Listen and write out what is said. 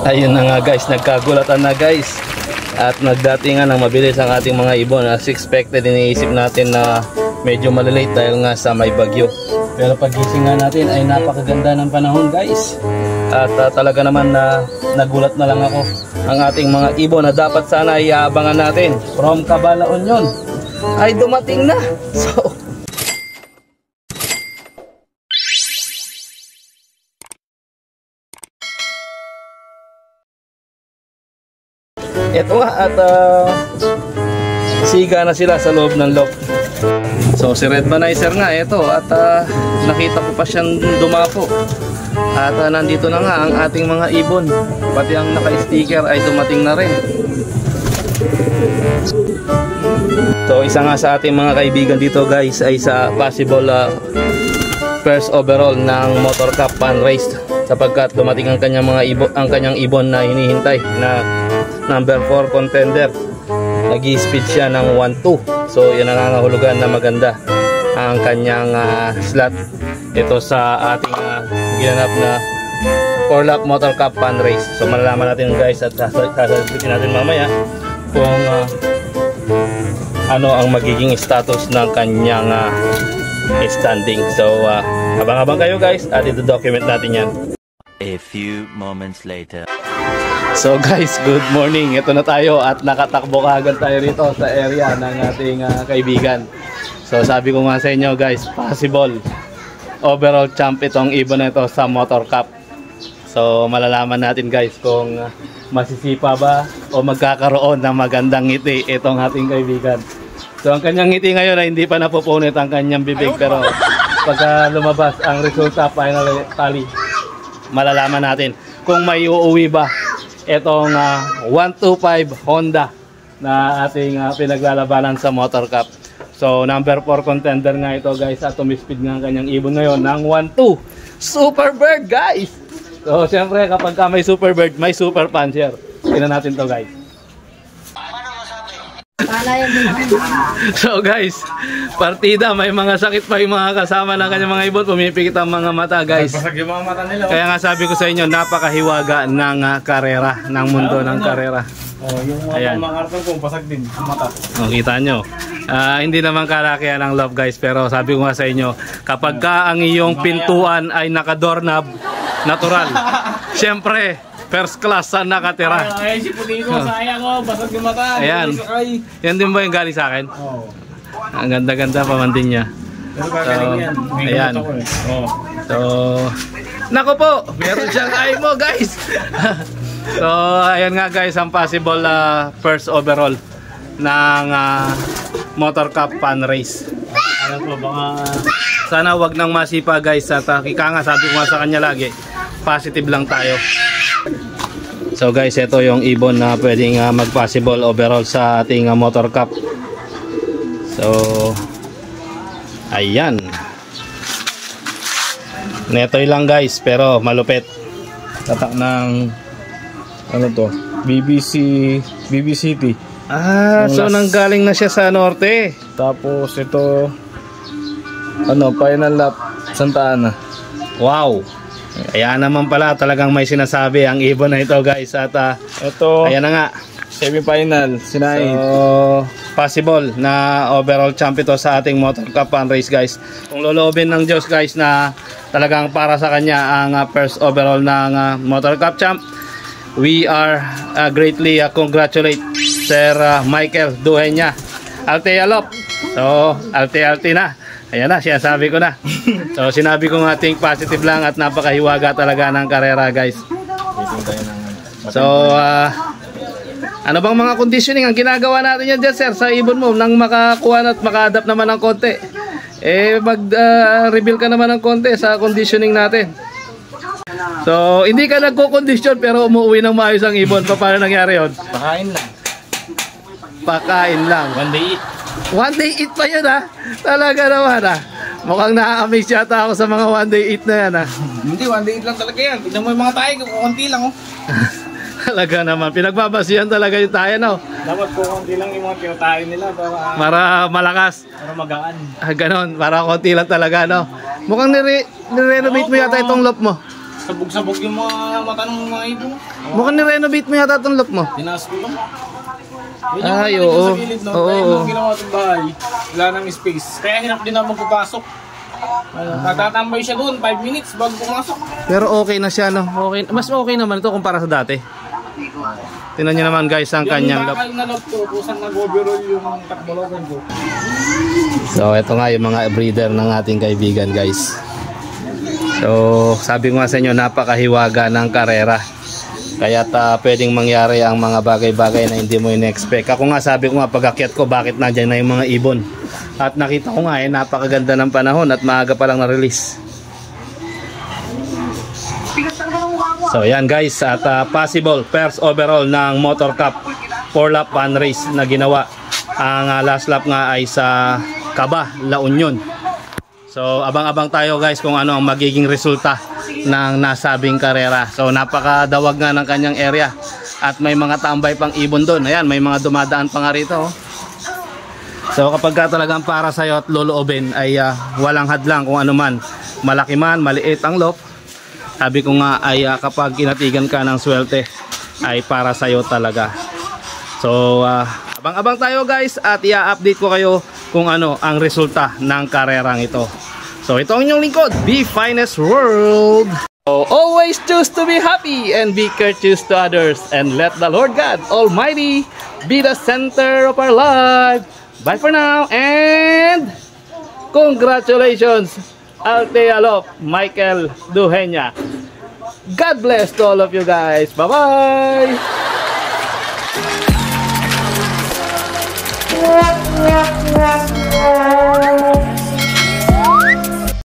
Ayun na nga guys, nagkagulatan na guys. At nagdatingan ng mabilis ang ating mga ibon. As expected, iniisip natin na medyo malilate dahil nga sa may bagyo. Pero pagising nga natin ay napakaganda ng panahon guys. At talaga naman na nagulat na lang ako. Ang ating mga ibon na dapat sana iaabangan natin from Cabalaon yun ay dumating na. So ito nga at siga na sila sa loob ng loft. So si Red Banizer nga ito at nakita ko pa siyang dumapo. At nandito na nga ang ating mga ibon. Pati ang naka-sticker ay dumating na rin. So isa nga sa ating mga kaibigan dito guys ay sa possible first overall ng Motor Cup Fan Race, sapagkat dumating ang kanyang mga ibon na hinihintay na number 4 contender. Nag-i-speed siya ng 1-2. So yan ang nangangahulugan na maganda ang kanyang slot ito sa ating ginanap na 4-lap Motor Cup Fan Race. So malalaman natin guys at sasagutin natin mamaya kung ano ang magiging status ng kanyang standing. So abang-abang kayo guys at ito-document natin yan. A few moments later. So guys, good morning. Ito na tayo at nakatakbo kaagad tayo rito sa area ng ating kaibigan. So sabi ko nga sa inyo guys, possible overall champ itong ibon na ito sa Motor Cup. So malalaman natin guys kung masisipa ba o magkakaroon ng magandang ngiti itong ating kaibigan. So ang kanyang ngiti ngayon ay hindi pa napupunit ang kanyang bibig, pero pagka lumabas ang resulta final tally, malalaman natin kung may uuwi ba itong 125 Honda na ating pinaglalabanan sa Motor Cup. So number 4 contender nga ito guys at tumispeed nga ang kanyang ibon ngayon ng 1-2 Super Bird guys. So syempre kapag may Super Bird may Super Puncher. Tingnan natin to guys. So guys, partida, may mga sakit pa yung mga kasama ng kanyang mga ibon, pumipikit ang mga mata guys. Yung mga mata nila. Kaya nga sabi ko sa inyo, napakahiwaga ng karera, ng mundo ng karera. Yung mga karton kung pasag din mata. Kita nyo. Hindi naman kalakihan ng love guys, pero sabi ko nga sa inyo, kapag ka ang iyong pintuan ay naka-doorknob, natural. Siyempre, first class saan nakatira. Ay, si puti ko, sayang ko, basag yung mata. Ayan. Yan din ba yung galing sa akin? Oo. Ang ganda-ganda pa man din niya. Pero kagaling yan. Ayan. So, nako po, meron siyang ay mo guys. So, ayan nga guys, ang possible first overall ng Motor Cup Fan Race. Ayan po, baka sana wag nang masipa guys at kika nga sabi ko nga sa kanya lagi, positive lang tayo. So guys, ito yung ibon na pwedeng mag-possible overall sa ating Motor Cup. So ayan, netoy lang guys pero malupit. Tatak ng ano to, BBCT. So nanggaling na siya sa norte. tapos ito ano, final lap Santa Ana. Wow. Kaya naman pala talagang may sinasabi ang ibon na ito guys. At Ito, ayan na nga, semi-final, sinaid. so possible na overall champ ito sa ating Motor Cup Fan Race guys. Kung loloobin ng Diyos guys na talagang para sa kanya ang first overall ng Motor Cup champ, we are greatly congratulate Sir Michael Dueña Altealop. So alte na. Ayan na, sinasabi ko na. So sinabi ko nga, think positive lang at napakahiwaga talaga ng karera guys. So ano bang mga conditioning ang ginagawa natin yan dyan sir sa ibon mo nang makakuha at maka-adapt naman ng konti? Mag-reveal ka naman ng konti sa conditioning natin. So hindi ka nagko-condition pero umuwi ng maayos ang ibon. Paano nangyari yun? Pakain lang. Pakain lang. One day eat. One day eat pa yun ha? Talaga naman ha? Mukhang na-amaze yata ako sa mga one day eat na yan ha? Hindi, one day eat lang talaga yan. Tignan mo yung mga tayo, konti lang oh. Talaga naman, pinagbabasihan talaga yung tayo no? Dapat konti lang yung mga pinatayo nila para malakas. Para magaan. Ganon, para konti lang talaga no? Mukhang nire-renovate mo yata itong loft mo. Sabog-sabog yung mga mata ng mga ibon. Mukhang ni-renovate mo yata itong lock mo. Tinaas ko lang. Ay, Yun yung oo. sa gilid, no? Oo. Kaya nung ginawa itong bahay, wala nang space. Kaya hirap din ako magpapasok. Natatambay siya doon, 5 minutes bago pumasok. Pero okay na siya, no? Okay, mas okay naman ito kumpara sa dati. Tingnan niyo naman guys ang kanyang Yung lock. bakal na lock ko, kusang nag-overall yung takbologan ko. So ito nga yung mga breeder ng ating kaibigan guys. So sabi ko nga sa inyo, napakahiwaga ng karera. Kaya pwedeng mangyari ang mga bagay-bagay na hindi mo in-expect. Ako nga sabi ko nga pag-akyat ko, bakit nandiyan na yung mga ibon. At nakita ko nga napakaganda ng panahon at maaga pa lang na-release. So yan guys, at possible first overall ng Motor Cup 4-lap fun race na ginawa. Ang last lap nga ay sa Caba, La Union. So abang-abang tayo guys kung ano ang magiging resulta ng nasabing karera. So napakadawag nga ng kanyang area at may mga tambay pang ibon doon. Ayan, may mga dumadaan pa nga rito. So kapag ka talagang para sa'yo at loloobin ay walang hadlang kung ano man. Malaki man, maliit ang loop. Sabi ko nga ay kapag inatigan ka ng swerte ay para sa'yo talaga. So abang-abang tayo guys at i-update ko kayo kung ano ang resulta ng karerang ito. So ito ang inyong lingkod, The Finest World. So always choose to be happy and be courteous to others, and let the Lord God Almighty be the center of our life. Bye for now and congratulations Altealop Michael Duhenya. God bless to all of you guys. Bye bye.